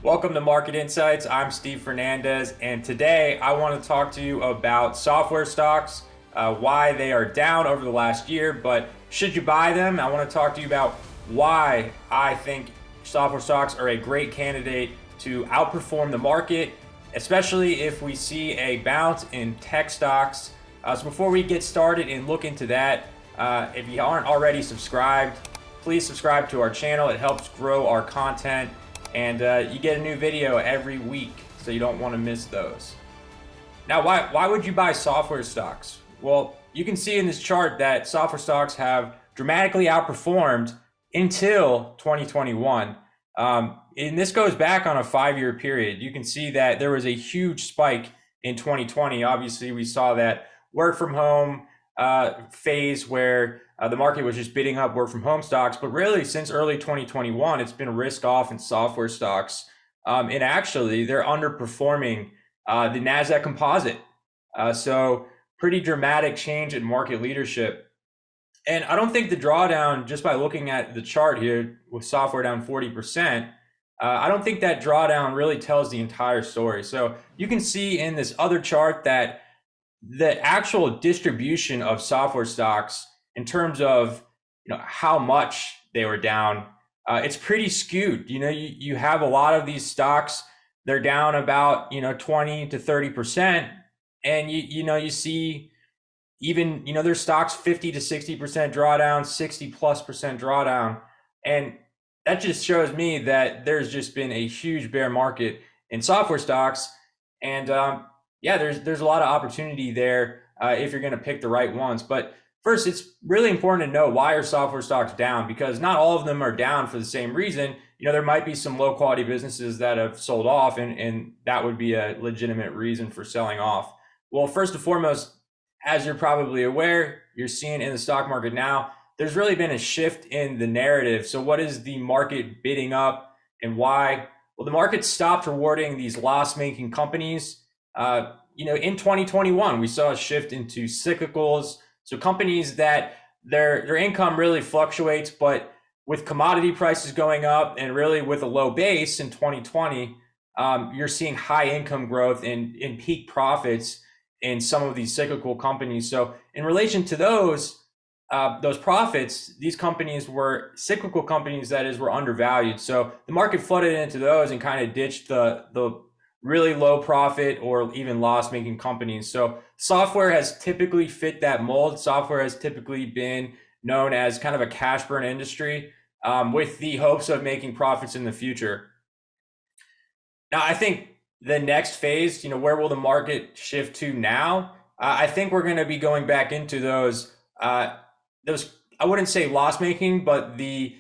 Welcome to Market Insights. I'm Steve Fernandez, and today I want to talk to you about software stocks, why they are down over the last year, but should you buy them? I want to talk to you about why I think software stocks are a great candidate to outperform the market, especially if we see a bounce in tech stocks. So before we get started and look into that, if you aren't already subscribed, please subscribe to our channel. It helps grow our content. And you get a new video every week, so you don't want to miss those. Now, why would you buy software stocks? Well, you can see in this chart that software stocks have dramatically outperformed until 2021. And this goes back on a 5-year period. You can see that there was a huge spike in 2020. Obviously, we saw that work from home phase where the market was just bidding up work from home stocks, but really since early 2021, it's been risk off in software stocks. And actually they're underperforming the NASDAQ composite. So pretty dramatic change in market leadership. And I don't think the drawdown, just by looking at the chart here with software down 40%, I don't think that drawdown really tells the entire story. So you can see in this other chart that the actual distribution of software stocks in terms of how much they were down, it's pretty skewed. You have a lot of these stocks, they're down about 20 to 30%, and you see even there's stocks 50 to 60% drawdown, 60+% drawdown, and that just shows me that there's just been a huge bear market in software stocks. And yeah, there's a lot of opportunity there if you're going to pick the right ones. But first, it's really important to know, why are software stocks down? Because not all of them are down for the same reason. There might be some low quality businesses that have sold off, and that would be a legitimate reason for selling off. Well, first and foremost, as you're probably aware, you're seeing in the stock market now, there's really been a shift in the narrative. So what is the market bidding up and why? Well, the market stopped rewarding these loss-making companies. In 2021, we saw a shift into cyclicals. So companies that their income really fluctuates, but with commodity prices going up and really with a low base in 2020, you're seeing high income growth and peak profits in some of these cyclical companies. So in relation to those profits, these companies were cyclical companies, that is, were undervalued. So the market flooded into those and kind of ditched the really low profit or even loss-making companies. So software has typically fit that mold. Software has typically been known as kind of a cash burn industry, with the hopes of making profits in the future. Now, I think the next phase, where will the market shift to now? I think we're going to be going back into those, I wouldn't say loss-making, but the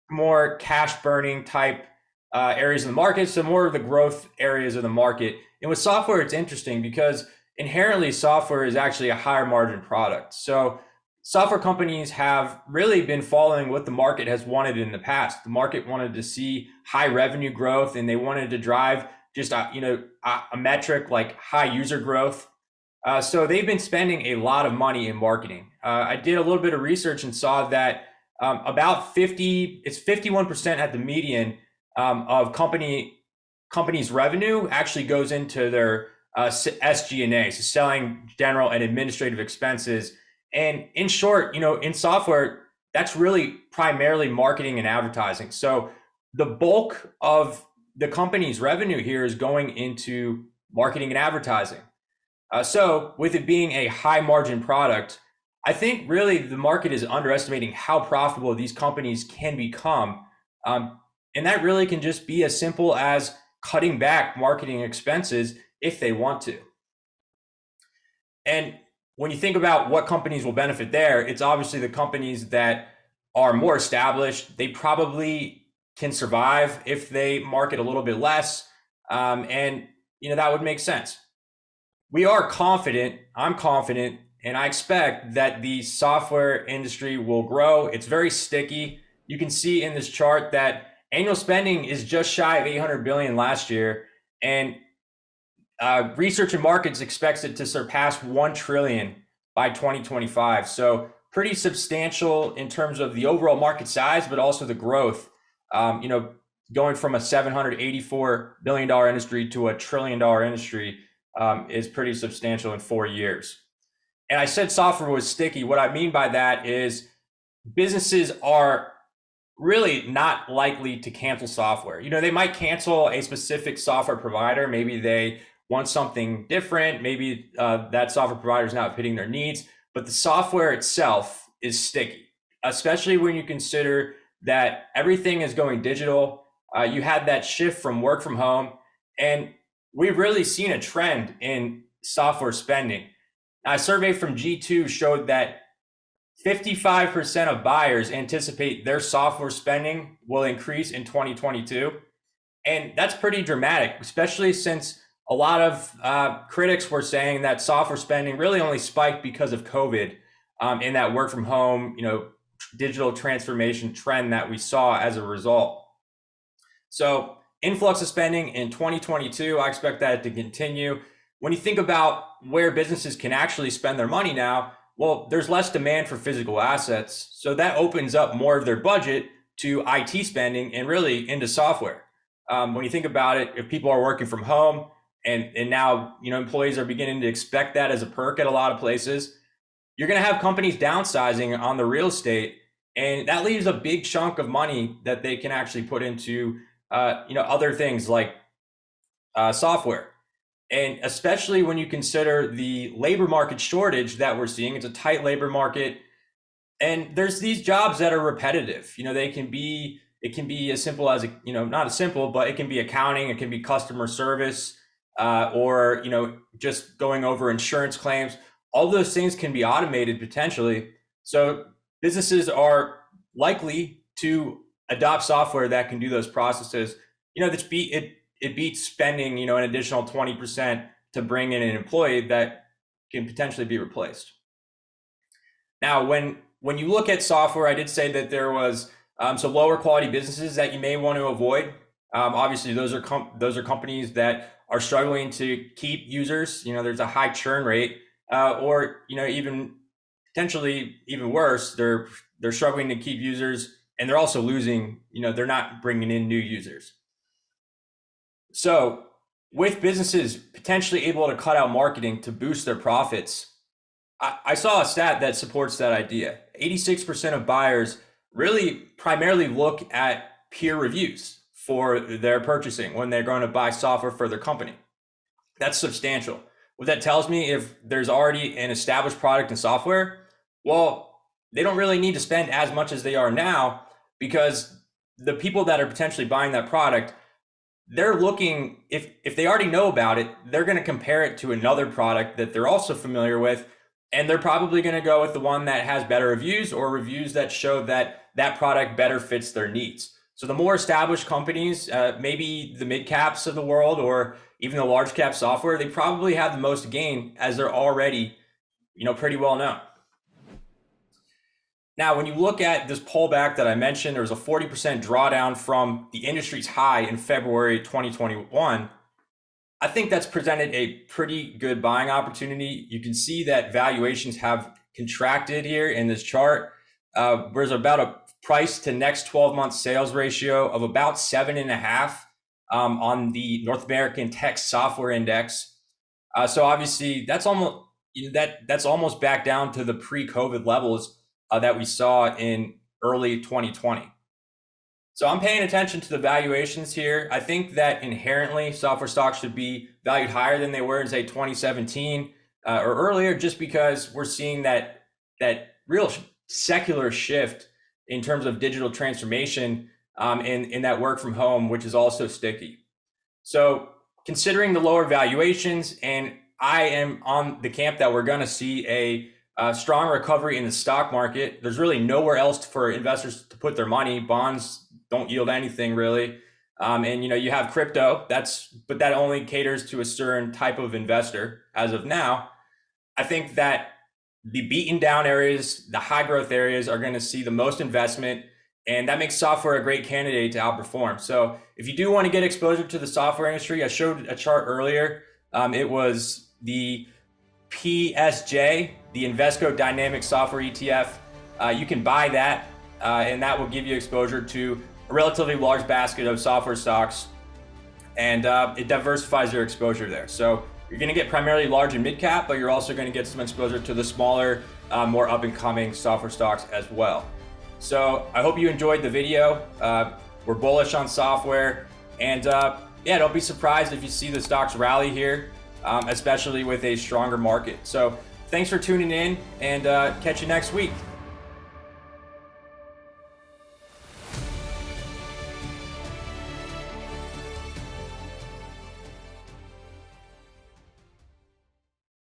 more cash burning type areas of the market, so more of the growth areas of the market. And with software, it's interesting because inherently software is actually a higher margin product. So software companies have really been following what the market has wanted in the past. The market wanted to see high revenue growth, and they wanted to drive just a metric like high user growth. So they've been spending a lot of money in marketing. I did a little bit of research and saw that it's 51% at the median of companies' revenue actually goes into their SG&A, so selling, general, and administrative expenses. And in short, in software, that's really primarily marketing and advertising. So the bulk of the company's revenue here is going into marketing and advertising. So with it being a high margin product, I think really the market is underestimating how profitable these companies can become. And that really can just be as simple as cutting back marketing expenses if they want to. And when you think about what companies will benefit there, it's obviously the companies that are more established. They probably can survive if they market a little bit less. And that would make sense. We are confident, I'm confident, and I expect that the software industry will grow. It's very sticky. You can see in this chart that annual spending is just shy of 800 billion last year, and Research and Markets expects it to surpass 1 trillion by 2025. So pretty substantial in terms of the overall market size, but also the growth. going from a $784 billion industry to a $1 trillion industry is pretty substantial in 4 years. And I said software was sticky. What I mean by that is businesses are really not likely to cancel software. They might cancel a specific software provider. Maybe they want something different. Maybe that software provider is not fitting their needs, but the software itself is sticky, especially when you consider that everything is going digital. You had that shift from work from home, and we've really seen a trend in software spending. A survey from G2 showed that 55% of buyers anticipate their software spending will increase in 2022. And that's pretty dramatic, especially since a lot of critics were saying that software spending really only spiked because of COVID in that work from home, digital transformation trend that we saw as a result. So influx of spending in 2022, I expect that to continue. When you think about where businesses can actually spend their money now, well, there's less demand for physical assets. So that opens up more of their budget to IT spending and really into software. When you think about it, if people are working from home and now, employees are beginning to expect that as a perk at a lot of places, you're going to have companies downsizing on the real estate. And that leaves a big chunk of money that they can actually put into, other things like software. And especially when you consider the labor market shortage that we're seeing, it's a tight labor market. And there's these jobs that are repetitive. It can be as simple as, not as simple, but it can be accounting, it can be customer service, or, just going over insurance claims. All those things can be automated potentially. So businesses are likely to adopt software that can do those processes. It beats spending, an additional 20% to bring in an employee that can potentially be replaced. Now, when you look at software, I did say that there was some lower quality businesses that you may want to avoid. Obviously, those are companies that are struggling to keep users. There's a high churn rate, or even potentially even worse, they're struggling to keep users, and they're also losing. They're not bringing in new users. So with businesses potentially able to cut out marketing to boost their profits, I saw a stat that supports that idea. 86% of buyers really primarily look at peer reviews for their purchasing when they're going to buy software for their company. That's substantial. What that tells me, if there's already an established product and software, well, they don't really need to spend as much as they are now, because the people that are potentially buying that product, they're looking, if they already know about it, they're going to compare it to another product that they're also familiar with, and they're probably going to go with the one that has better reviews or reviews that show that that product better fits their needs. So the more established companies, maybe the mid caps of the world or even the large cap software, they probably have the most to gain, as they're already, pretty well known. Now, when you look at this pullback that I mentioned, there was a 40% drawdown from the industry's high in February 2021. I think that's presented a pretty good buying opportunity. You can see that valuations have contracted here in this chart. There's about a price to next 12 month sales ratio of about 7.5 on the North American Tech Software Index. So obviously that's almost back down to the pre-COVID levels that we saw in early 2020. So I'm paying attention to the valuations here. I think that inherently software stocks should be valued higher than they were in, say, 2017 or earlier, just because we're seeing that real secular shift in terms of digital transformation in that work from home, which is also sticky. So considering the lower valuations, and I am on the camp that we're going to see a strong recovery in the stock market. There's really nowhere else for investors to put their money. Bonds don't yield anything really. And you have crypto, but that only caters to a certain type of investor as of now. I think that the beaten down areas, the high growth areas, are going to see the most investment, and that makes software a great candidate to outperform. So if you do want to get exposure to the software industry, I showed a chart earlier. It was the PSJ, the Invesco Dynamic Software ETF. You can buy that, and that will give you exposure to a relatively large basket of software stocks, and it diversifies your exposure there. So you're going to get primarily large and mid cap, but you're also going to get some exposure to the smaller, more up and coming software stocks as well. So I hope you enjoyed the video. We're bullish on software, and yeah, don't be surprised if you see the stocks rally here, especially with a stronger market. So thanks for tuning in, and catch you next week.